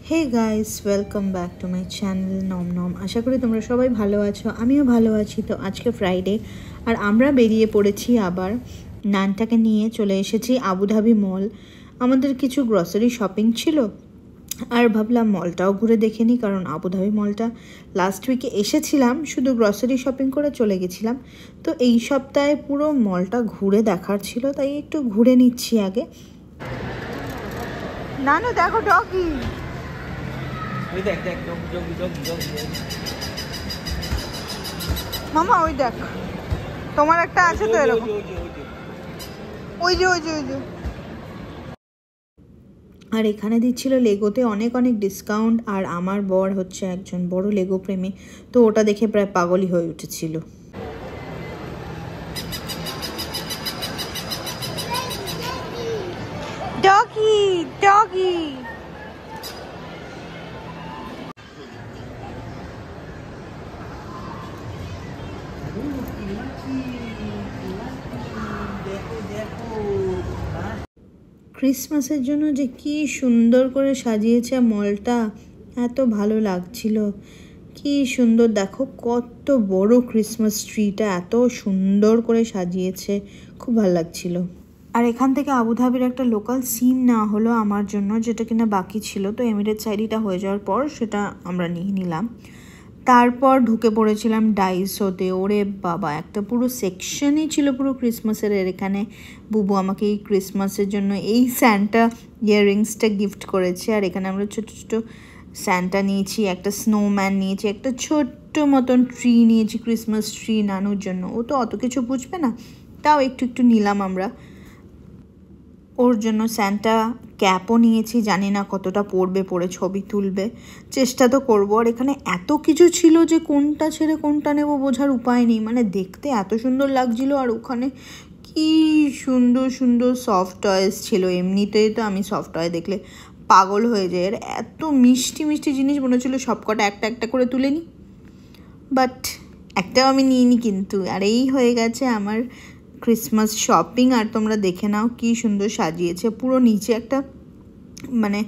Hey guys, welcome back to my channel নম নম। আশা করি তোমরা সবাই ভালো আছো, আমিও ভালো আছি। তো আজকে ফ্রাইডে আর আমরা বেরিয়ে পড়েছি আবার নানটাকে নিয়ে চলে এসেছি আবুধাবি মল। আমাদের কিছু গ্রসারি শপিং ছিল আর ভাবলাম মলটাও ঘুরে দেখে নিই, কারণ আবুধাবি মলটা লাস্ট উইকে এসেছিলাম, শুধু গ্রসারি শপিং করে চলে গেছিলাম। তো এই সপ্তাহে পুরো মলটা ঘুরে দেখার ছিল, তাই একটু ঘুরে নিচ্ছি আগে। নানু দেখো ডগি, মামা ওই দেখ, তোমার একটা আছে তো এরকম, ওই যে ওই যে ওই যে। আর এখানে দিচ্ছিল লেগোতে অনেক অনেক ডিসকাউন্ট, আর আমার বর হচ্ছে একজন বড় লেগো প্রেমী, তো ওটা দেখে প্রায় পাগলই হয়ে উঠেছিল। ডগি ডগি, ক্রিসমাসের জন্য যে কি সুন্দর করে সাজিয়েছে মলটা, এত ভালো লাগছিল। কি সুন্দর, দেখো কত বড় ক্রিসমাস ট্রিটা, এত সুন্দর করে সাজিয়েছে, খুব ভালো লাগছিল। আর এখান থেকে আবুধাবির একটা লোকাল সিম নেওয়া হলো আমার জন্য, যেটা কিনা বাকি ছিল। তো এমিরেটস আইডিটা হয়ে যাওয়ার পর সেটা আমরা নিয়ে নিলাম। তারপর ঢুকে পড়েছিলাম ডাইসোতে। ওরে বাবা, একটা পুরো সেকশনই ছিল পুরো ক্রিসমাসের। এখানে বুবু আমাকে এই ক্রিসমাসের জন্য এই স্যান্টা ইয়াররিংসটা গিফট করেছে। আর এখানে আমরা ছোটো ছোটো স্যান্টা নিয়েছি, একটা স্নোম্যান নিয়েছি, একটা ছোট্ট মতন ট্রি নিয়েছি, ক্রিসমাস ট্রি নানুর জন্য। ও তো অত কিছু বুঝবে না, তাও একটু একটু নিলাম আমরা ওর জন্য। স্যান্টা ক্যাপও নিয়েছি, জানি না কতটা পড়বে, পরে ছবি তুলবে, চেষ্টা তো করবো। আর এখানে এত কিছু ছিল যে কোনটা ছেড়ে কোনটা নেব বোঝার উপায় নেই, মানে দেখতে এত সুন্দর লাগছিল। আর ওখানে কি সুন্দর সুন্দর সফট টয়েস ছিল। এমনিতেই তো আমি সফট টয় দেখলে পাগল হয়ে যাই, আর এত মিষ্টি মিষ্টি জিনিস মনে হচ্ছিলো সবকটা একটা একটা করে তুলে নিই, বাট একটাও আমি নিইনি কিন্তু। আর এই হয়ে গেছে আমার ক্রিসমাস শপিং। আর তোমরা দেখে নাও কি সুন্দর সাজিয়েছে, পুরো নিচে একটা মানে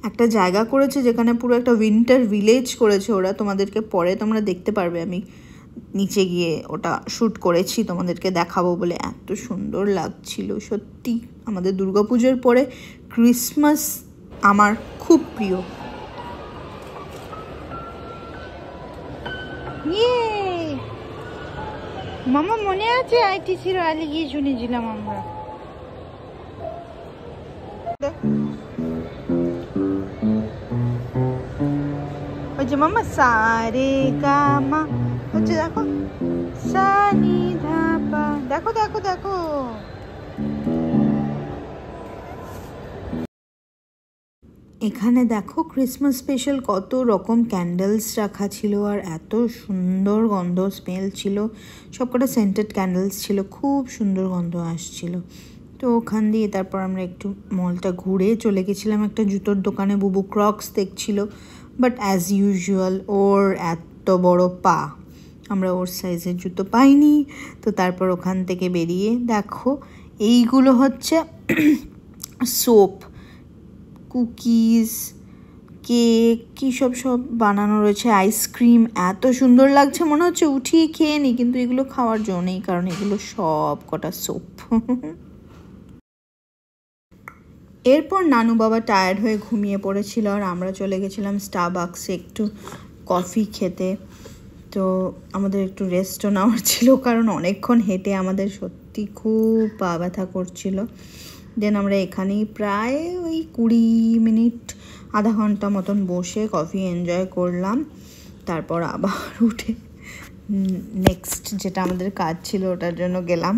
একটা জায়গা করেছে যেখানে পুরো একটা উইন্টার ভিলেজ করেছে ওরা। তোমাদেরকে পরে তোমরা দেখতে পারবে, আমি নিচে গিয়ে ওটা শ্যুট করেছি, তোমাদেরকে দেখাবো বলে। এত সুন্দর লাগছিল সত্যি। আমাদের দুর্গাপুজোর পরে ক্রিসমাস আমার খুব প্রিয়। মামা মনে আছে আইটিসি রয়্যালে গিয়ে শুনেছিলাম আমরা। ওই যে মামা সারে গামা হচ্ছে, দেখো সানি ধাপা, দেখো দেখো দেখো। এখানে দেখো ক্রিসমাস স্পেশাল কত রকম ক্যান্ডেলস রাখা ছিল, আর এত সুন্দর গন্ধ স্মেল ছিল। সবকটা সেন্টেড ক্যান্ডেলস ছিল, খুব সুন্দর গন্ধ আসছিল। তো ওখান দিয়ে তারপর আমরা একটু মলটা ঘুরে চলে গেছিলাম একটা জুতোর দোকানে। বুবু ক্রক্স দেখছিল, বাট অ্যাজ ইউজুয়াল ওর এত বড় পা, আমরা ওর সাইজের জুতো পাইনি। তো তারপর ওখান থেকে বেরিয়ে দেখো এইগুলো হচ্ছে সোপ, কুকিজ, কেক, কী সব সব বানানো রয়েছে, আইসক্রিম। এত সুন্দর লাগছে, মনে হচ্ছে উঠিয়ে খেয়ে নিই, কিন্তু এগুলো খাওয়ার জন্য নেই, কারণ এগুলো সব কটা সোপ। এরপর নানু বাবা টায়ার্ড হয়ে ঘুমিয়ে পড়েছিল, আর আমরা চলে গেছিলাম স্টারবাক্সে একটু কফি খেতে। তো আমাদের একটু রেস্টও নেওয়ার ছিল, কারণ অনেকক্ষণ হেঁটে আমাদের সত্যি খুব পা ব্যথা করছিল। দেন আমরা এখানেই প্রায় ওই 20 মিনিট আধা ঘন্টা মতন বসে কফি এনজয় করলাম। তারপর আবার উঠে নেক্সট যেটা আমাদের কাজ ছিল ওটার জন্য গেলাম।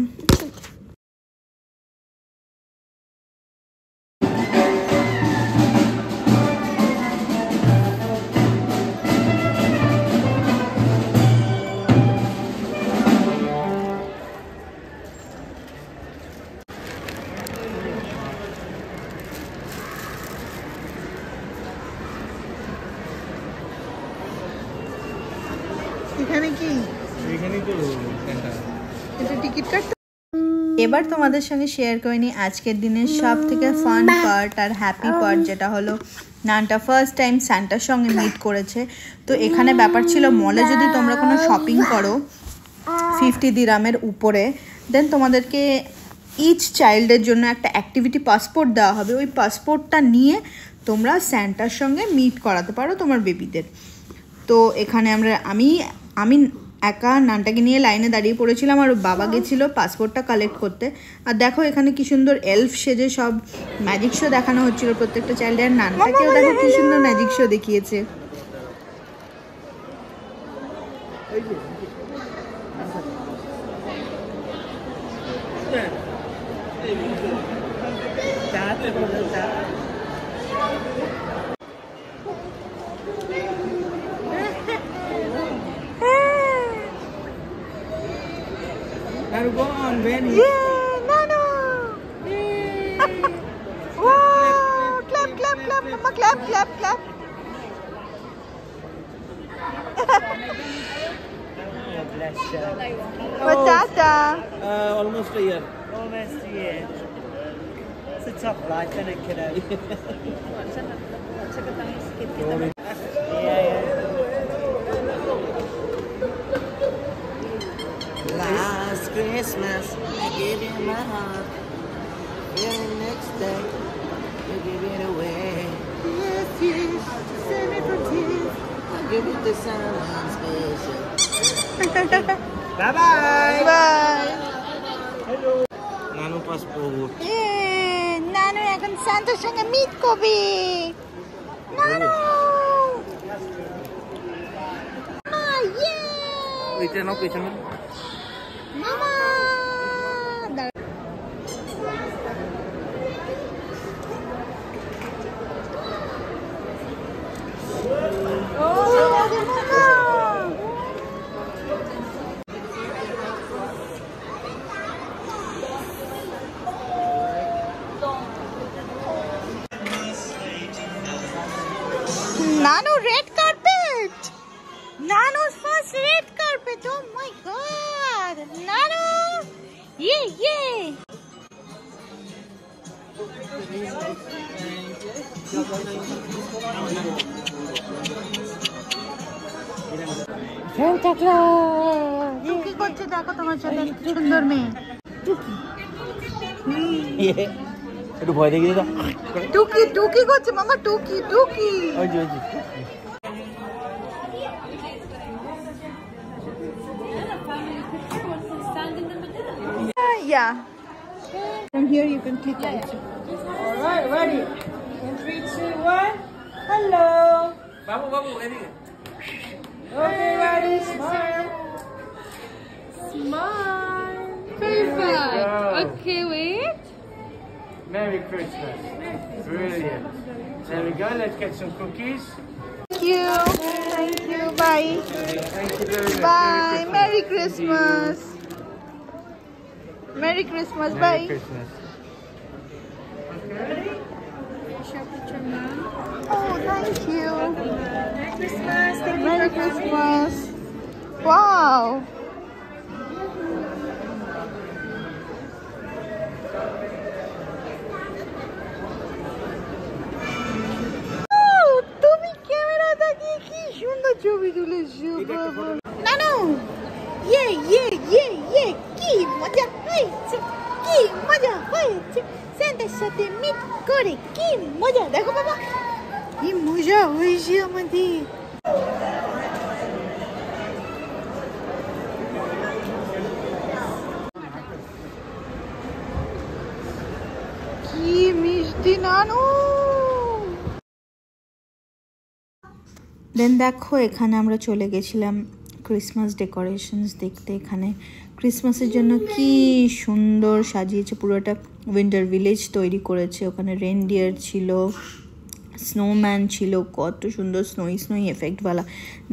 এখানে কি, এখানেই তো এটা টিকিট কাটতে এবার তোমাদের সঙ্গে শেয়ার করে নিই আজকের দিনের সব থেকে ফান পার্ট আর হ্যাপি পার্ট, যেটা হলো নানটা ফার্স্ট টাইম স্যান্টার সঙ্গে মিট করেছে। তো এখানে ব্যাপার ছিল, মলে যদি তোমরা কোনো শপিং করো 50 দিরামের উপরে, দেন তোমাদেরকে ইচ চাইল্ডের জন্য একটা অ্যাক্টিভিটি পাসপোর্ট দেওয়া হবে। ওই পাসপোর্টটা নিয়ে তোমরা স্যান্টার সঙ্গে মিট করাতে পারো তোমার বেবিদের। তো এখানে আমি একা নানটাকে নিয়ে লাইনে দাঁড়িয়ে পড়েছিলাম, আর বাবা গেছিলো পাসপোর্টটা কালেক্ট করতে। আর দেখো এখানে কি সুন্দর এলফ সেজে সব ম্যাজিক শো দেখানো হচ্ছিল প্রত্যেকটা চাইল্ডের। নানটাকেও দেখো কি সুন্দর ম্যাজিক শো দেখিয়েছে। Now go on, Benny. Yeah, Nano! Wow! Clap, clap, clap, Mama, clap, clap, clap. Bless you. Patata. Almost a year. Almost a year. It's a tough life, isn't it, kiddo? Last Christmas, I gave you my heart. Very next day, you give it away. Yes, yes. Save me from tears. I give it to someone special. Bye-bye. Bye. Nano passport. নানু এখন শান্তর সঙ্গে meet করবে। নানু! ইয়ে! Wait, no, wait, no. মামা! Nano red carpet. Nano's first red carpet. Oh my god. Nano. Yeah, yeah. Santa Claus. টুকি করছে দেখো তোমার সাথে সুন্দর মেয়ে। একটু ভয় দেখিয়ে দাও। টুকি টুকি করছে মামা, টুকি টুকি। ওই যে ওই যে। Yeah. From here you can click also. All right, ready? In 3, 2, 1. Hello. বাবু এদিকে। Okay, ready? Smile. Smile. Perfect. Okay, wait. Merry Christmas. Brilliant. There we go. Let's get some cookies. Thank you. Thank you. Bye. Thank you very much. Bye. Merry Christmas. Merry Christmas. Merry Bye. Christmas. Oh, thank you. Merry Christmas. Thank you Merry for coming. Christmas. Wow. তুমি camera তাকিয়ে কি সুন্দর ছবি তুলেছো বাবা। নানু, ইয়ে ইয়ে ইয়ে ইয়ে, কি মজা হয়েছে, কি মজা হয়েছে স্যান্টার সাথে মিট করে, কি মজা। দেখো বাবা কি মজা হয়েছে আমাদের। কি মিষ্টি নানু। দেন দেখো এখানে আমরা চলে গেছিলাম ক্রিসমাস ডেকোরেশনস দেখতে। এখানে ক্রিসমাসের জন্য কি সুন্দর সাজিয়েছে, পুরোটা উইন্টার ভিলেজ তৈরি করেছে। ওখানে রেনডিয়ার ছিল, স্নোম্যান ছিল, কত সুন্দর স্নোই এফেক্টওয়ালা,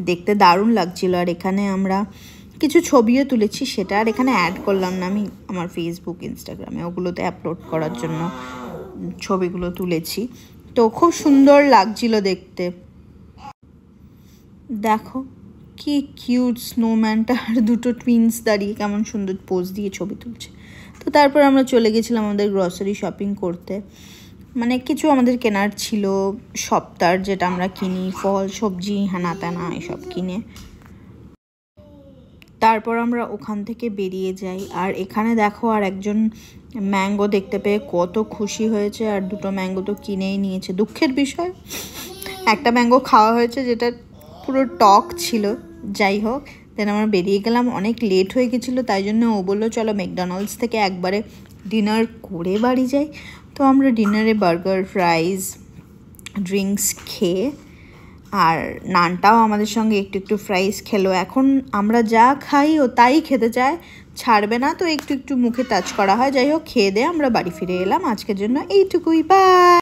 দেখতে দারুণ লাগছিল। আর এখানে আমরা কিছু ছবিও তুলেছি, সেটা আর এখানে অ্যাড করলাম না, আমি আমার ফেসবুক ইনস্টাগ্রামে ওগুলোতে আপলোড করার জন্য ছবিগুলো তুলেছি। তো খুব সুন্দর লাগছিল দেখতে। দেখো কি কিউট স্নোম্যানটা আর দুটো টুইন্স দাঁড়িয়ে কেমন সুন্দর পোজ দিয়ে ছবি তুলছে। তো তারপর আমরা চলে গেছিলাম আমাদের গ্রসারি শপিং করতে, মানে কিছু আমাদের কেনার ছিল সপ্তাহ যেটা আমরা কিনি, ফল সবজি হ্যানা ত্যানা এসব কিনে তারপর আমরা ওখান থেকে বেরিয়ে যাই। আর এখানে দেখো আর একজন ম্যাঙ্গো দেখতে পেয়ে কত খুশি হয়েছে, আর দুটো ম্যাঙ্গো তো কিনেই নিয়েছে। দুঃখের বিষয় একটা ম্যাঙ্গো খাওয়া হয়েছে যেটা পুরো টক ছিল। যাই হোক, দেন আমরা বেরিয়ে গেলাম, অনেক লেট হয়ে গেছিলো, তাই জন্য ও বললো চলো ম্যাকডোনাল্ডস থেকে একবারে ডিনার করে বাড়ি যাই। তো আমরা ডিনারে বার্গার, ফ্রাইজ, ড্রিঙ্কস খেয়ে আর নানটাও আমাদের সঙ্গে একটু একটু ফ্রাইজ খেলো। এখন আমরা যা খাই ও তাই খেতে চায়, ছাড়বে না, তো একটু একটু মুখে টাচ করা হয়। যাই হোক, খেয়ে দিয়ে আমরা বাড়ি ফিরে এলাম। আজকের জন্য এইটুকুই, বাই।